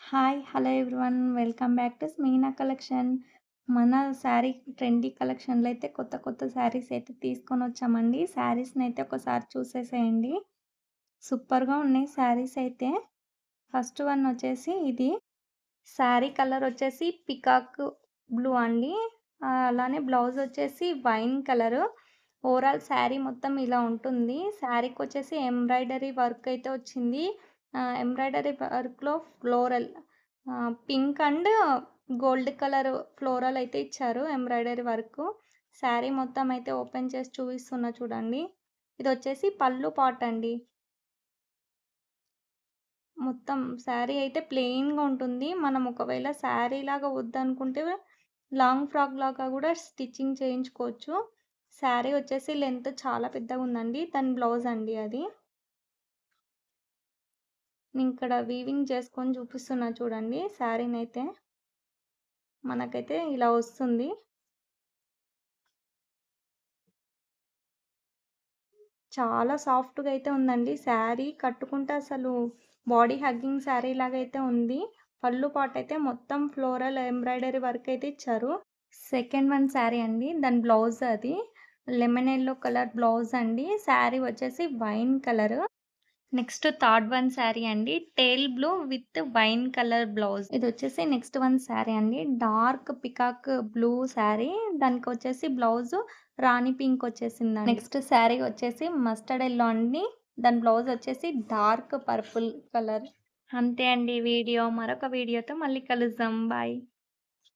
Hi! Hello everyone. Welcome back to Smeena collection. మన sari trendy కలెక్షన్‌లో అయితే కొత్త కొత్త శారీస్ అయితే తీసుకొనొచ్చామండి. శారీస్‌నైతే ఒకసారి చూసేసేయండి. సూపర్‌గా ఉన్నాయి శారీస్ అయితే. ఫస్ట్ వన్ వచ్చేసి ఇది. శారీ కలర్ వచ్చేసి పికాక్ బ్లూ అండి. అలానే బ్లౌజ్ వచ్చేసి వైన్ కలరు. ఓవరాల్ శారీ మొత్తం ఇలా ఉంటుంది. శారీకొచ్చేసి ఎంబ్రాయిడరీ వర్క్ అయితే వచ్చింది. ఎంబ్రాయిడరీ వర్క్‌లో floral pink and gold colour floral అయితే ఇచ్చారు ఎంబ్రాయిడరీ వర్కు. శారీ మొత్తం అయితే ఓపెన్ చేసి చూపిస్తున్నా చూడండి. ఇదొచ్చేసి పళ్ళు పార్ట్ అండి. మొత్తం శారీ అయితే ప్లెయిన్‌గా ఉంటుంది. మనం ఒకవేళ శారీలాగా వద్దనుకుంటే లాంగ్ ఫ్రాక్ లాగా గూడా స్టిచ్చింగ్ చేయించుకోవచ్చు. శారీ వచ్చేసి లెంత్ చాలా పెద్దగుందండి. దాని బ్లౌజ్ అండి అది. నేనిక్కడ వీవింగ్ చేసుకొని చూపిస్తున్నా చూడండి శారీనైతే. మనకైతే ఇలా వస్తుంది. చాలా సాఫ్ట్‌గా అయితే ఉందండి శారీ. కట్టుకుంటే అసలు బాడీ హగ్గింగ్ శారీ లాగైతే ఉంది. పళ్ళు పార్ట్ అయితే మొత్తం ఫ్లోరల్ ఎంబ్రాయిడరీ వర్క్ అయితే ఇచ్చారు. సెకండ్ వన్ శారీ అండి. దాని బ్లౌజ్ అది. లెమన్ యెల్లో కలర్ బ్లౌజ్ అండి. శారీ వచ్చేసి wine colour. Next third one sari అండి. Teal blue with wine colour blouse. ఇదొచ్చేసి నెక్స్ట్ వన్ శారీ అండి. Dark peacock blue sari. దానికొచ్చేసి బ్లౌజు రాణి పింక్ వచ్చేసిందండి. నెక్స్ట్ శారీ వచ్చేసి మస్టర్డ్ యెల్లో అండి. దాని బ్లౌజ్ వచ్చేసి డార్క్ పర్పుల్ కలర్. అంతే అండి వీడియో. మరొక వీడియోతో మళ్ళీ కలుద్దాం. బాయ్.